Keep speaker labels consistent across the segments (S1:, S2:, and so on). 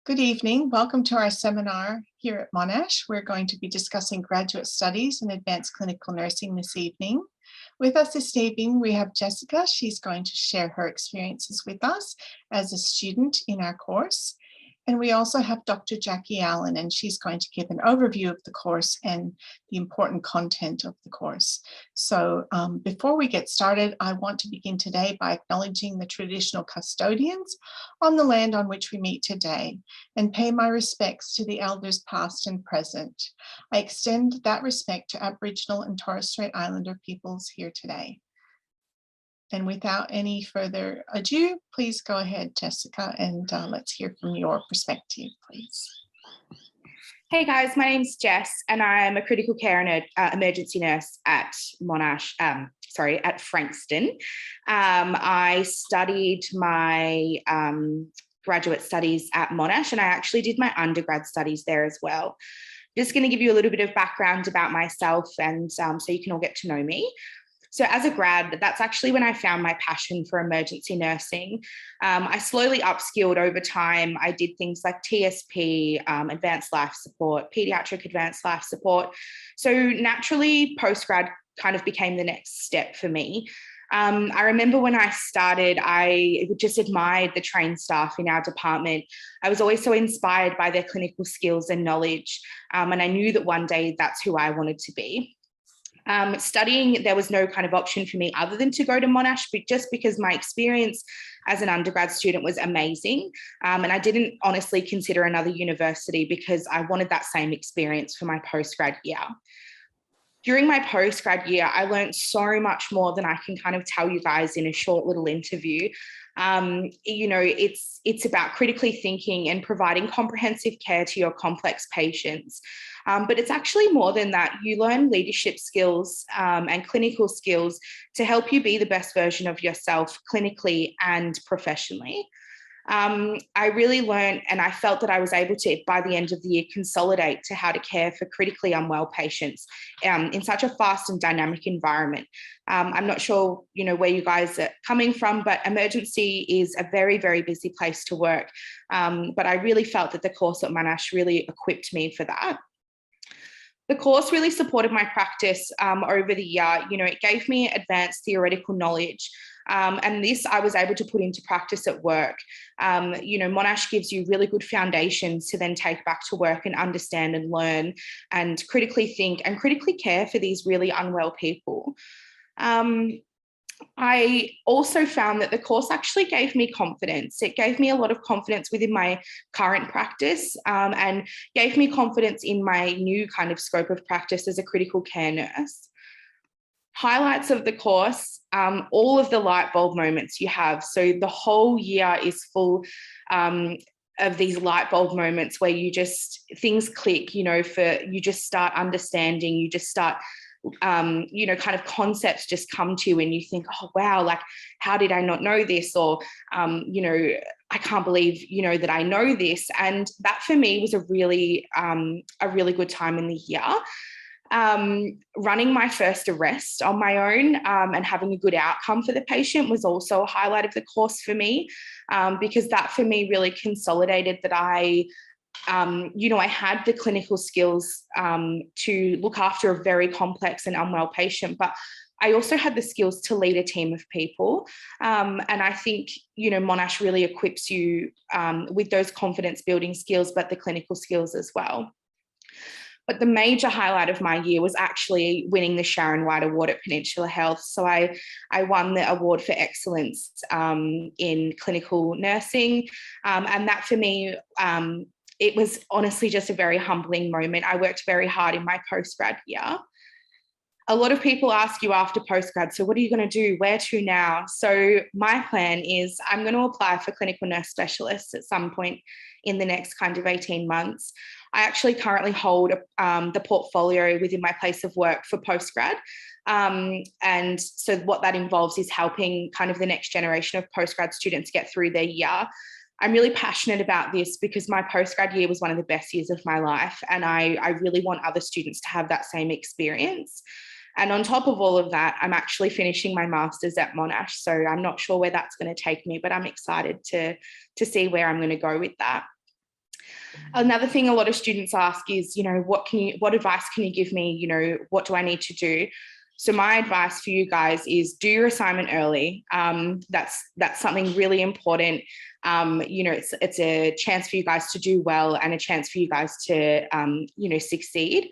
S1: Good evening. Welcome to our seminar here at Monash. We're going to be discussing graduate studies in advanced clinical nursing this evening. With us this evening, we have Jessica. She's going to share her experiences with us as a student in our course. And we also have Dr. Jackie Allen, and she's going to give an overview of the course and the important content of the course. So before we get started, I want to begin today by acknowledging the traditional custodians on the land on which we meet today and pay my respects to the elders past and present. I extend that respect to Aboriginal and Torres Strait Islander peoples here today. And without any further ado, please go ahead, Jessica, and let's hear from your perspective, please.
S2: Hey guys, my name's Jess and I'm a critical care and emergency nurse at Monash, at Frankston. I studied my graduate studies at Monash and I actually did my undergrad studies there as well. Just going to give you a little bit of background about myself and so you can all get to know me. So as a grad, that's actually when I found my passion for emergency nursing. I slowly upskilled over time. I did things like TSP, advanced life support, pediatric advanced life support. So naturally, postgrad kind of became the next step for me. I remember when I started, I just admired the trained staff in our department. I was always so inspired by their clinical skills and knowledge. And I knew that one day that's who I wanted to be. Studying, there was no kind of option for me other than to go to Monash, but just because my experience as an undergrad student was amazing. And I didn't honestly consider another university because I wanted that same experience for my postgrad year. During my postgrad year, I learned so much more than I can kind of tell you guys in a short little interview. It's about critically thinking and providing comprehensive care to your complex patients. But it's actually more than that. You learn leadership skills and clinical skills to help you be the best version of yourself clinically and professionally. I really learned and I felt that I was able to, by the end of the year, consolidate to how to care for critically unwell patients in such a fast and dynamic environment. I'm not sure, where you guys are coming from, but emergency is a very, very busy place to work. But I really felt that the course at Monash really equipped me for that. The course really supported my practice over the year. It gave me advanced theoretical knowledge. And this I was able to put into practice at work. Monash gives you really good foundations to then take back to work and understand and learn and critically think and critically care for these really unwell people. I also found that the course actually gave me confidence. It gave me a lot of confidence within my current practice and gave me confidence in my new kind of scope of practice as a critical care nurse. Highlights of the course, all of the light bulb moments you have. So the whole year is full of these light bulb moments where things click, you just start understanding, you just start kind of concepts just come to you and you think, oh, wow, like, how did I not know this? Or, I can't believe, that I know this. And that for me was a really good time in the year. Running my first arrest on my own and having a good outcome for the patient was also a highlight of the course for me, because that for me really consolidated that I had the clinical skills to look after a very complex and unwell patient, but I also had the skills to lead a team of people. And I think, Monash really equips you with those confidence building skills, but the clinical skills as well. But the major highlight of my year was actually winning the Sharon White Award at Peninsula Health. So I won the award for excellence in clinical nursing. And that for me, it was honestly just a very humbling moment. I worked very hard in my postgrad year. A lot of people ask you after postgrad, so what are you going to do? Where to now? So my plan is I'm going to apply for clinical nurse specialists at some point in the next kind of 18 months. I actually currently hold the portfolio within my place of work for postgrad. And so what that involves is helping kind of the next generation of postgrad students get through their year. I'm really passionate about this because my postgrad year was one of the best years of my life. And I really want other students to have that same experience. And on top of all of that, I'm actually finishing my master's at Monash. So I'm not sure where that's going to take me, but I'm excited to see where I'm going to go with that. Another thing a lot of students ask is, what advice can you give me? What do I need to do? So my advice for you guys is do your assignment early. That's something really important. It's a chance for you guys to do well and a chance for you guys to, succeed.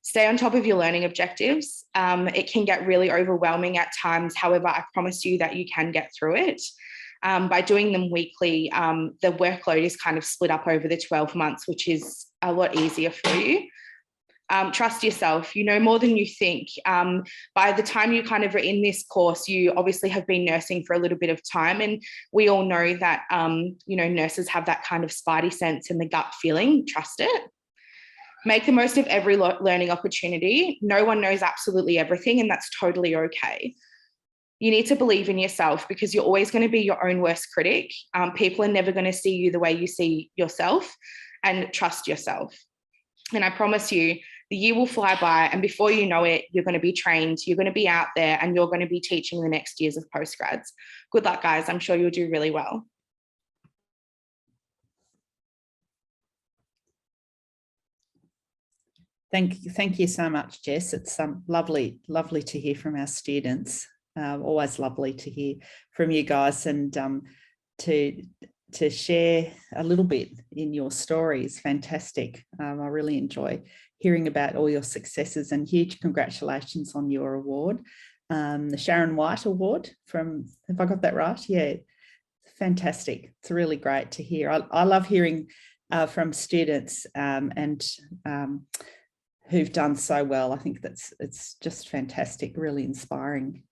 S2: Stay on top of your learning objectives. It can get really overwhelming at times. However, I promise you that you can get through it. By doing them weekly, the workload is kind of split up over the 12 months, which is a lot easier for you. Trust yourself. You know more than you think. By the time you kind of are in this course, you obviously have been nursing for a little bit of time, and we all know that, nurses have that kind of spidey sense and the gut feeling. Trust it. Make the most of every learning opportunity. No one knows absolutely everything, and that's totally okay. You need to believe in yourself because you're always going to be your own worst critic. People are never going to see you the way you see yourself, and trust yourself. And I promise you, the year will fly by, and before you know it, you're going to be trained, you're going to be out there, and you're going to be teaching the next years of postgrads. Good luck, guys. I'm sure you'll do really well.
S3: Thank you so much, Jess. It's lovely to hear from our students. Always lovely to hear from you guys, and to share a little bit in your stories. Fantastic. I really enjoy hearing about all your successes, and huge congratulations on your award, the Sharon White Award from, have I got that right? Yeah, fantastic. It's really great to hear. I love hearing from students and who've done so well. I think it's just fantastic, really inspiring.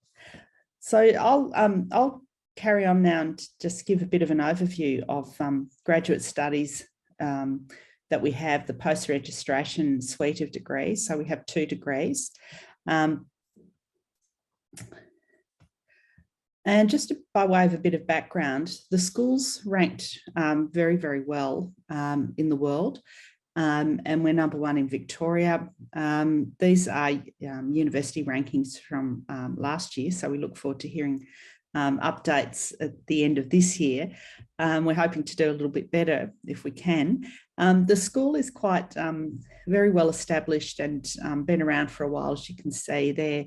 S3: So I'll carry on now and just give a bit of an overview of graduate studies that we have, the post-registration suite of degrees. So we have 2 degrees. And just by way of a bit of background, the school's ranked very, very well in the world. And we're number 1 in Victoria. These are university rankings from last year, so we look forward to hearing updates at the end of this year. We're hoping to do a little bit better if we can. The school is quite very well established and been around for a while, as you can see there,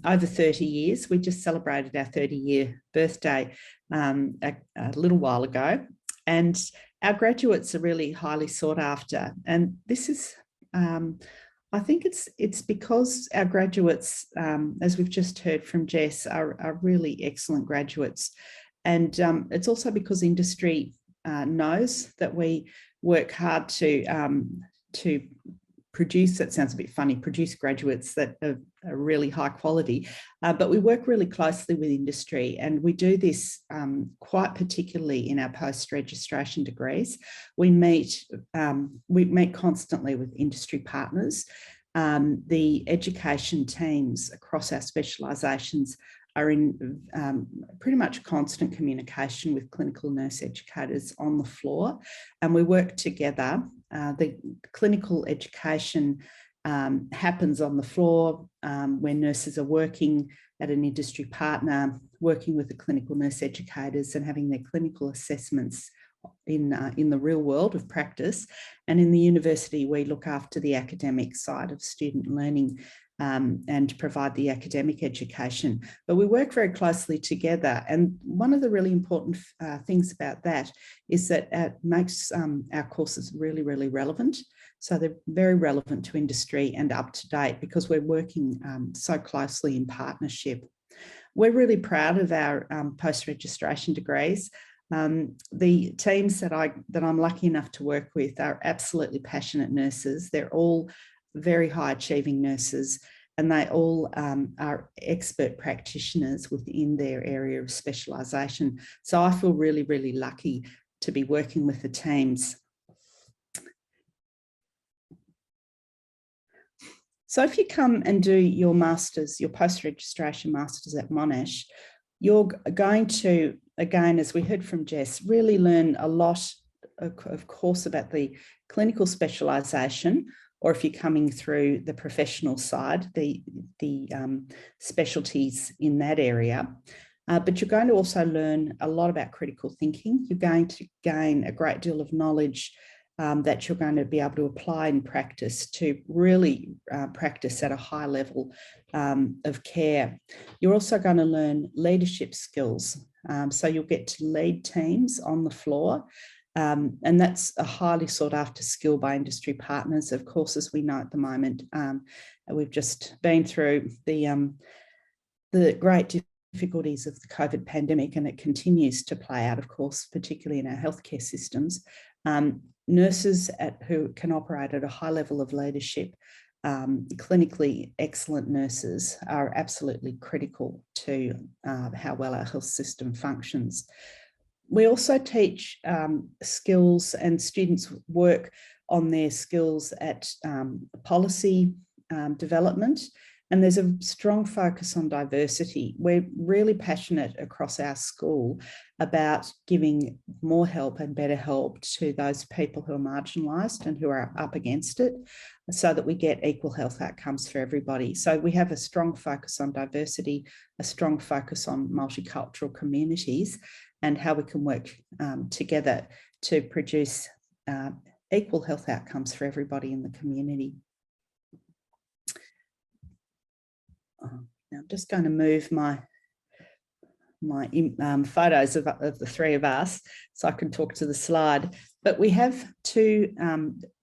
S3: over 30 years. We just celebrated our 30-year birthday a little while ago, and our graduates are really highly sought after. And this is, I think it's because our graduates, as we've just heard from Jess, are really excellent graduates. And it's also because industry knows that we work hard to produce, that sounds a bit funny, produce graduates that are really high quality, but we work really closely with industry, and we do this quite particularly in our post-registration degrees. We meet constantly with industry partners. The education teams across our specialisations are in pretty much constant communication with clinical nurse educators on the floor, and we work together. The clinical education happens on the floor when nurses are working at an industry partner, working with the clinical nurse educators and having their clinical assessments in the real world of practice. And in the university, we look after the academic side of student learning and provide the academic education. But we work very closely together. And one of the really important things about that is that it makes our courses really, really relevant. So they're very relevant to industry and up to date because we're working so closely in partnership. We're really proud of our post-registration degrees. The teams that I'm lucky enough to work with are absolutely passionate nurses. They're all very high achieving nurses, and they all are expert practitioners within their area of specialisation. So I feel really, really lucky to be working with the teams. So if you come and do your masters, your post-registration masters at Monash, you're going to, again, as we heard from Jess, really learn a lot, of course, about the clinical specialisation, or if you're coming through the professional side, the specialties in that area. But you're going to also learn a lot about critical thinking. You're going to gain a great deal of knowledge that you're going to be able to apply in practice to really practice at a high level of care. You're also going to learn leadership skills. So you'll get to lead teams on the floor. And that's a highly sought after skill by industry partners. Of course, as we know at the moment, we've just been through the great difficulties of the COVID pandemic, and it continues to play out, of course, particularly in our healthcare systems. Nurses who can operate at a high level of leadership, clinically excellent nurses are absolutely critical to how well our health system functions. We also teach skills, and students work on their skills at policy development, and there's a strong focus on diversity. We're really passionate across our school about giving more help and better help to those people who are marginalised and who are up against it, so that we get equal health outcomes for everybody. So we have a strong focus on diversity, a strong focus on multicultural communities, and how we can work together to produce equal health outcomes for everybody in the community. Now I'm just going to move my photos of the three of us so I can talk to the slide. But we have two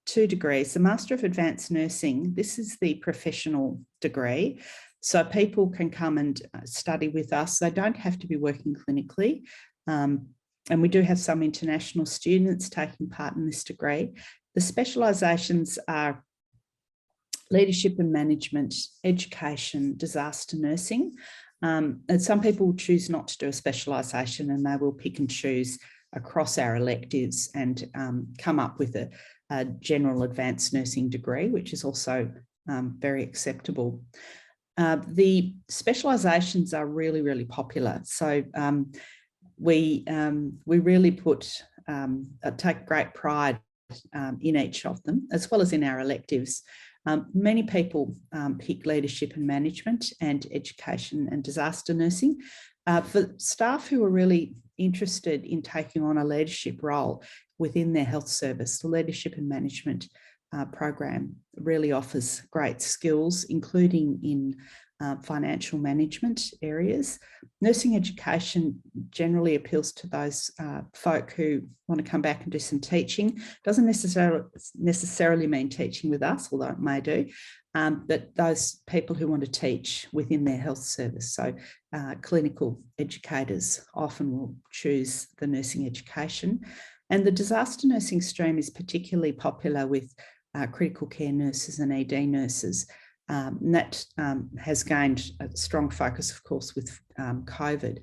S3: degrees. The Master of Advanced Nursing, this is the professional degree. So people can come and study with us. They don't have to be working clinically. And we do have some international students taking part in this degree. The specialisations are leadership and management, education, disaster nursing. And some people choose not to do a specialisation, and they will pick and choose across our electives and come up with a general advanced nursing degree, which is also very acceptable. The specialisations are really, really popular. So we really take great pride in each of them, as well as in our electives. Many people pick leadership and management and education and disaster nursing. For staff who are really interested in taking on a leadership role within their health service, the leadership and management program really offers great skills, including in financial management areas. Nursing education generally appeals to those folk who want to come back and do some teaching. Doesn't necessarily mean teaching with us, although it may do, but those people who want to teach within their health service. So clinical educators often will choose the nursing education. And the disaster nursing stream is particularly popular with critical care nurses and ED nurses. And that has gained a strong focus, of course, with COVID.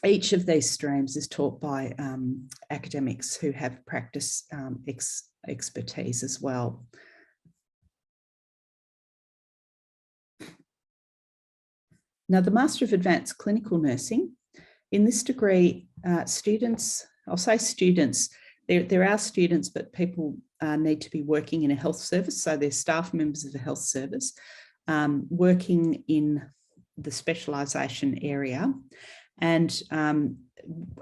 S3: Each of these streams is taught by academics who have practice expertise as well. Now, the Master of Advanced Clinical Nursing, in this degree, students, I'll say students, there are students, but people need to be working in a health service. So they're staff members of the health service working in the specialisation area and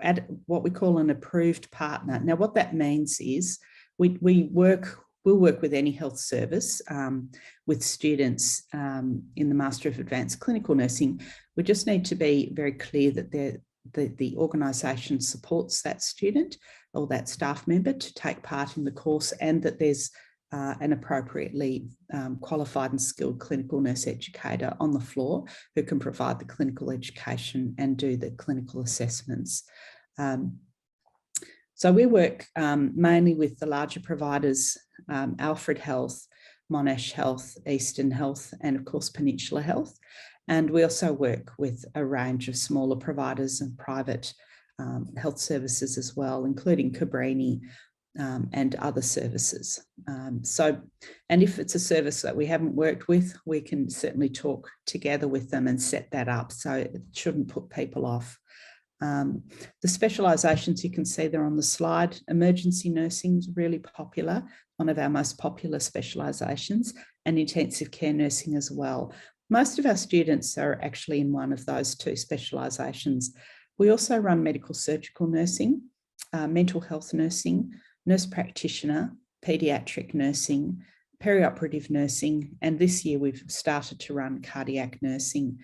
S3: at what we call an approved partner. Now, what that means is we'll work with any health service with students in the Master of Advanced Clinical Nursing. We just need to be very clear that the organisation supports that student or that staff member to take part in the course, and that there's an appropriately qualified and skilled clinical nurse educator on the floor who can provide the clinical education and do the clinical assessments. So we work mainly with the larger providers, Alfred Health, Monash Health, Eastern Health, and of course Peninsula Health. And we also work with a range of smaller providers and private health services as well, including Cabrini and other services. And if it's a service that we haven't worked with, we can certainly talk together with them and set that up, so it shouldn't put people off. The specialisations, you can see there on the slide. Emergency nursing is really popular, one of our most popular specialisations, and intensive care nursing as well. Most of our students are actually in one of those two specialisations. We also run medical surgical nursing, mental health nursing, nurse practitioner, paediatric nursing, perioperative nursing, and this year we've started to run cardiac nursing.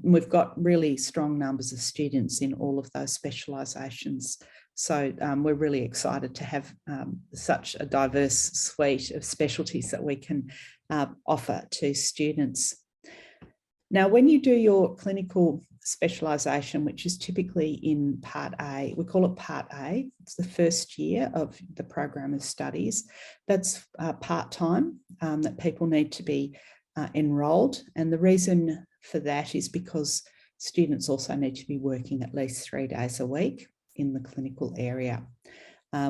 S3: We've got really strong numbers of students in all of those specialisations. So we're really excited to have such a diverse suite of specialties that we can offer to students. Now, when you do your clinical specialisation, which is typically in Part A, we call it Part A, it's the first year of the program of studies. That's part-time, that people need to be enrolled. And the reason for that is because students also need to be working at least 3 days a week in the clinical area.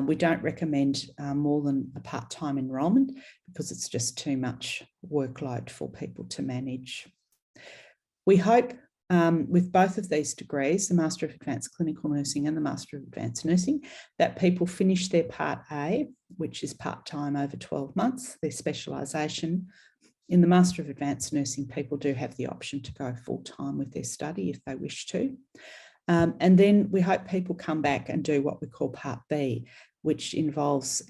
S3: We don't recommend more than a part-time enrolment because it's just too much workload for people to manage. We hope with both of these degrees, the Master of Advanced Clinical Nursing and the Master of Advanced Nursing, that people finish their Part A, which is part-time over 12 months, their specialisation. In the Master of Advanced Nursing, people do have the option to go full-time with their study if they wish to. And then we hope people come back and do what we call Part B, which involves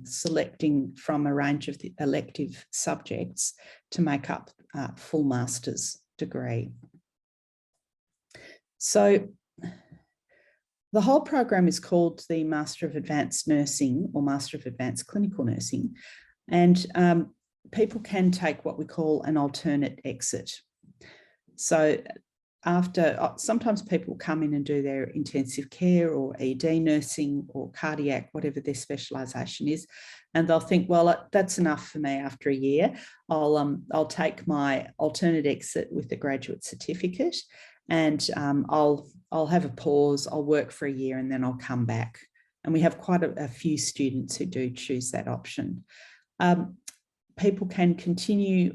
S3: selecting from a range of the elective subjects to make up full master's degree. So the whole program is called the Master of Advanced Nursing or Master of Advanced Clinical Nursing, and people can take what we call an alternate exit. So after, sometimes people come in and do their intensive care or ED nursing or cardiac, whatever their specialisation is, and they'll think, well, that's enough for me after a year. I'll take my alternate exit with a graduate certificate, and I'll have a pause, I'll work for a year, and then I'll come back. And we have quite a few students who do choose that option. People can continue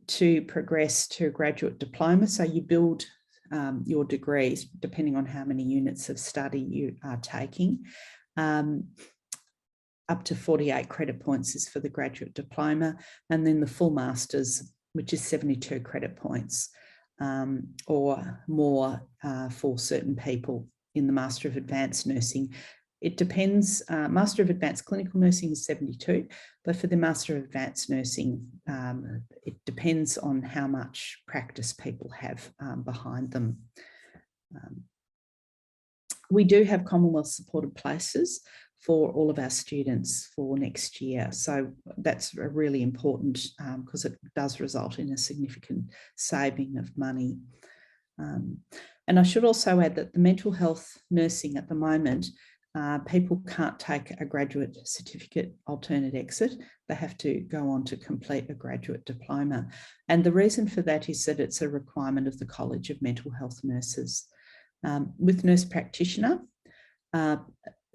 S3: to progress to a graduate diploma. So you build your degrees depending on how many units of study you are taking. Up to 48 credit points is for the graduate diploma, and then the full masters, which is 72 credit points or more for certain people in the Master of Advanced Nursing. It depends. Master of Advanced Clinical Nursing is 72, but for the Master of Advanced Nursing, it depends on how much practice people have behind them. We do have Commonwealth supported places for all of our students for next year. So that's really important because it does result in a significant saving of money. And I should also add that the mental health nursing at the moment, people can't take a graduate certificate alternate exit. They have to go on to complete a graduate diploma. And the reason for that is that it's a requirement of the College of Mental Health Nurses. With nurse practitioner,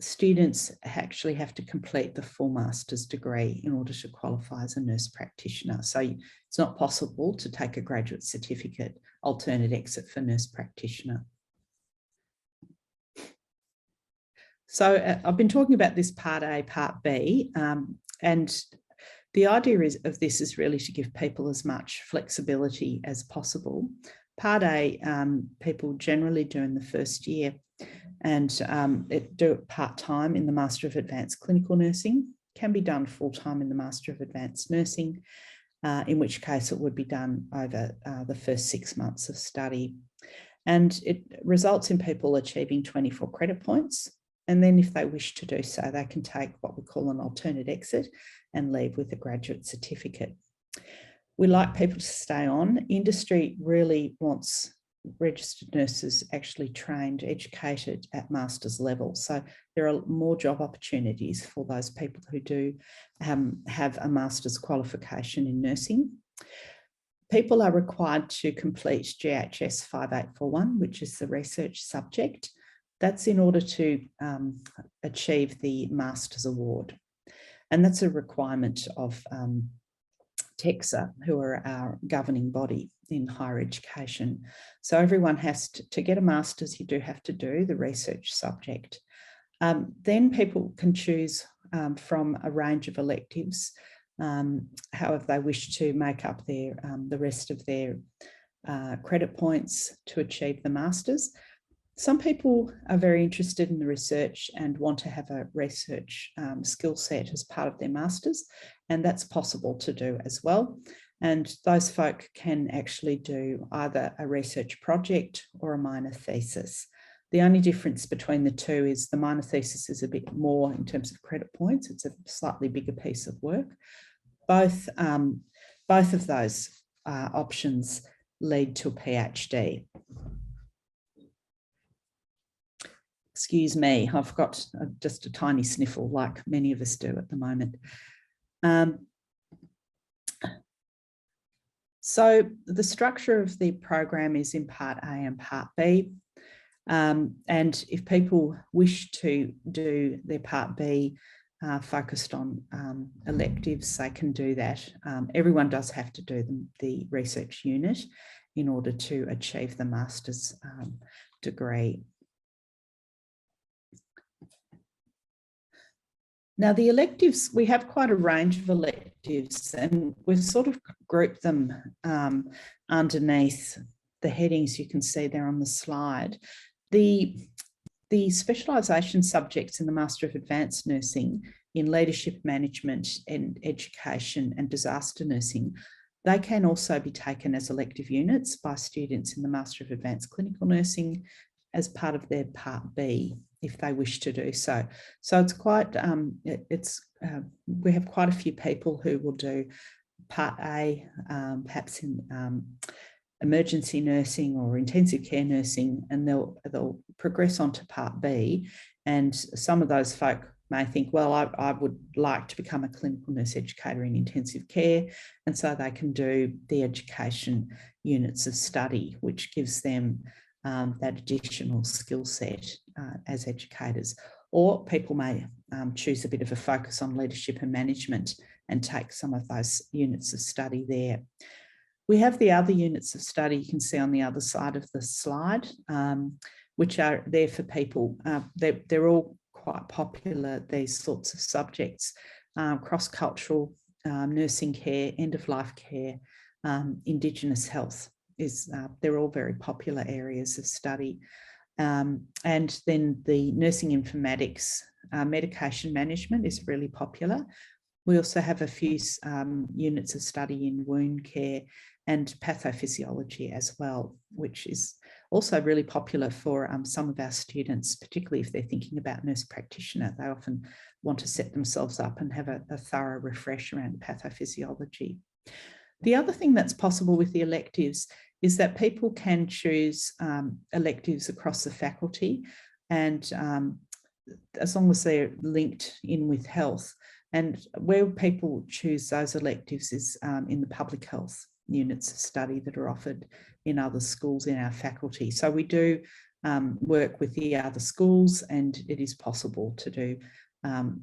S3: students actually have to complete the full master's degree in order to qualify as a nurse practitioner. So it's not possible to take a graduate certificate alternate exit for nurse practitioner. So I've been talking about this Part A, Part B, and the idea of this is really to give people as much flexibility as possible. Part A, people generally do in the first year, and do it part-time in the Master of Advanced Clinical Nursing, can be done full-time in the Master of Advanced Nursing, in which case it would be done over the first 6 months of study. And it results in people achieving 24 credit points. And then if they wish to do so, they can take what we call an alternate exit and leave with a graduate certificate. We like people to stay on. Industry really wants registered nurses actually trained, educated at master's level. So there are more job opportunities for those people who do have a master's qualification in nursing. People are required to complete GHS 5841, which is the research subject. That's in order to achieve the Master's Award. And that's a requirement of TEXA, who are our governing body in higher education. So everyone has to get a master's, you do have to do the research subject. Then people can choose from a range of electives, however they wish to make up the rest of their credit points to achieve the master's. Some people are very interested in the research and want to have a research skill set as part of their masters, and that's possible to do as well. And those folk can actually do either a research project or a minor thesis. The only difference between the two is the minor thesis is a bit more in terms of credit points. It's a slightly bigger piece of work. Both of those options lead to a PhD. Excuse me, I've got just a tiny sniffle like many of us do at the moment. So the structure of the program is in Part A and Part B. And if people wish to do their Part B focused on electives, they can do that. Everyone does have to do the research unit in order to achieve the master's degree. Now, the electives, we have quite a range of electives, and we've sort of grouped them underneath the headings you can see there on the slide. The specialisation subjects in the Master of Advanced Nursing in Leadership Management and Education and Disaster Nursing, they can also be taken as elective units by students in the Master of Advanced Clinical Nursing as part of their Part B, if they wish to do so. So it's quite, we have quite a few people who will do Part A, perhaps in emergency nursing or intensive care nursing, and they'll progress on to Part B. And some of those folk may think, well, I would like to become a clinical nurse educator in intensive care. And so they can do the education units of study, which gives them that additional skill set as educators. Or people may choose a bit of a focus on leadership and management and take some of those units of study there. We have the other units of study you can see on the other side of the slide, which are there for people. They're all quite popular, these sorts of subjects: cross-cultural nursing care, end-of-life care, Indigenous health. They're all very popular areas of study. And then the nursing informatics, medication management is really popular. We also have a few units of study in wound care and pathophysiology as well, which is also really popular for some of our students, particularly if they're thinking about nurse practitioner. They often want to set themselves up and have a thorough refresh around pathophysiology. The other thing that's possible with the electives is that people can choose electives across the faculty, and as long as they're linked in with health. And where people choose those electives is in the public health units of study that are offered in other schools in our faculty. So we do work with the other schools, and it is possible to do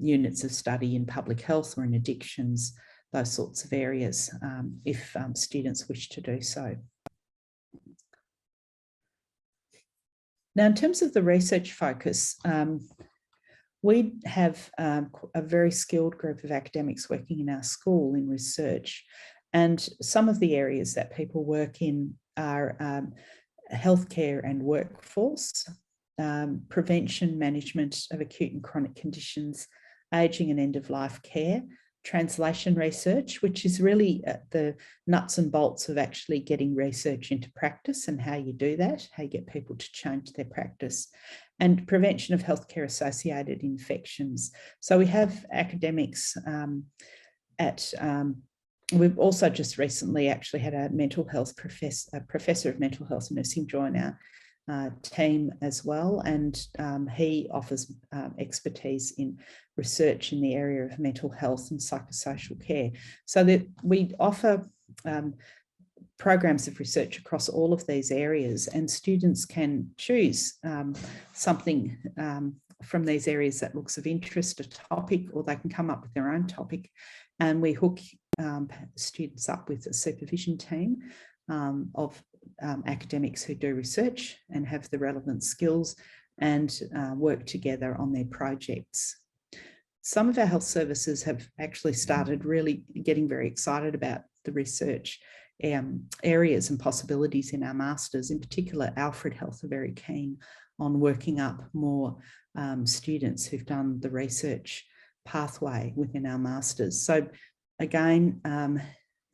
S3: units of study in public health or in addictions, those sorts of areas, if students wish to do so. Now, in terms of the research focus, we have a very skilled group of academics working in our school in research, and some of the areas that people work in are healthcare and workforce, prevention, management of acute and chronic conditions, ageing and end-of-life care, translation research, which is really the nuts and bolts of actually getting research into practice and how you do that, how you get people to change their practice, and prevention of healthcare associated infections. So we have academics we've also just recently actually had a mental health professor of mental health nursing join our team as well, and he offers expertise in research in the area of mental health and psychosocial care. So that we offer programs of research across all of these areas, and students can choose something from these areas that looks of interest, a topic, or they can come up with their own topic, and we hook students up with a supervision team of academics who do research and have the relevant skills and work together on their projects. Some of our health services have actually started really getting very excited about the research areas and possibilities in our masters. In particular, Alfred Health are very keen on working up more students who've done the research pathway within our masters. So again,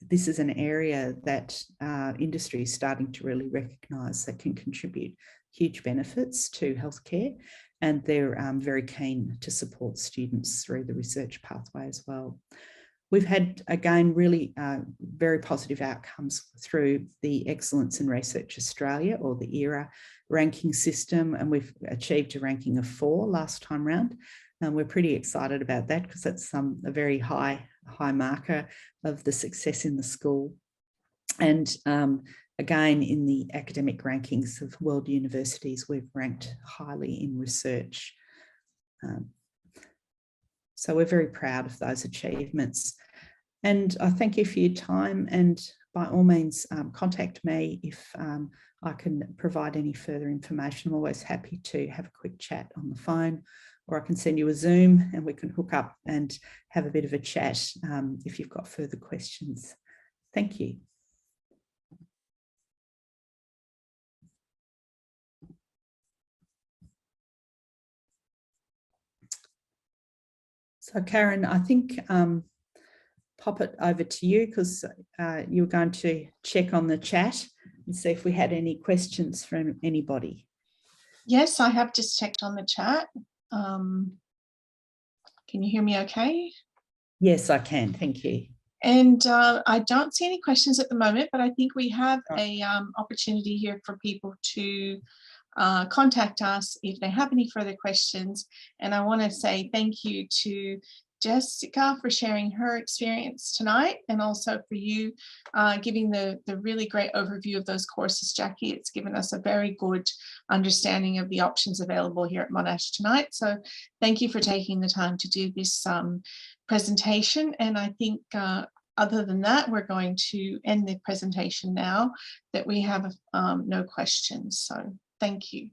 S3: this is an area that industry is starting to really recognise that can contribute huge benefits to healthcare, and they're very keen to support students through the research pathway as well. We've had, again, really very positive outcomes through the Excellence in Research Australia, or the ERA ranking system, and we've achieved a ranking of 4 last time round. And we're pretty excited about that because that's a very high marker of the success in the school. And again, in the academic rankings of world universities, we've ranked highly in research. So we're very proud of those achievements. And I thank you for your time, and by all means, contact me if I can provide any further information. I'm always happy to have a quick chat on the phone, or I can send you a Zoom and we can hook up and have a bit of a chat if you've got further questions. Thank you. So Karen, I think pop it over to you, because you were going to check on the chat and see if we had any questions from anybody.
S1: Yes, I have just checked on the chat. Can you hear me okay?
S3: Yes, I can. Thank you.
S1: And I don't see any questions at the moment, but I think we have a opportunity here for people to contact us if they have any further questions. And I want to say thank you to Jessica for sharing her experience tonight, and also for you giving the really great overview of those courses, Jackie. It's given us a very good understanding of the options available here at Monash tonight. So thank you for taking the time to do this presentation. And I think other than that, we're going to end the presentation now that we have no questions. So thank you.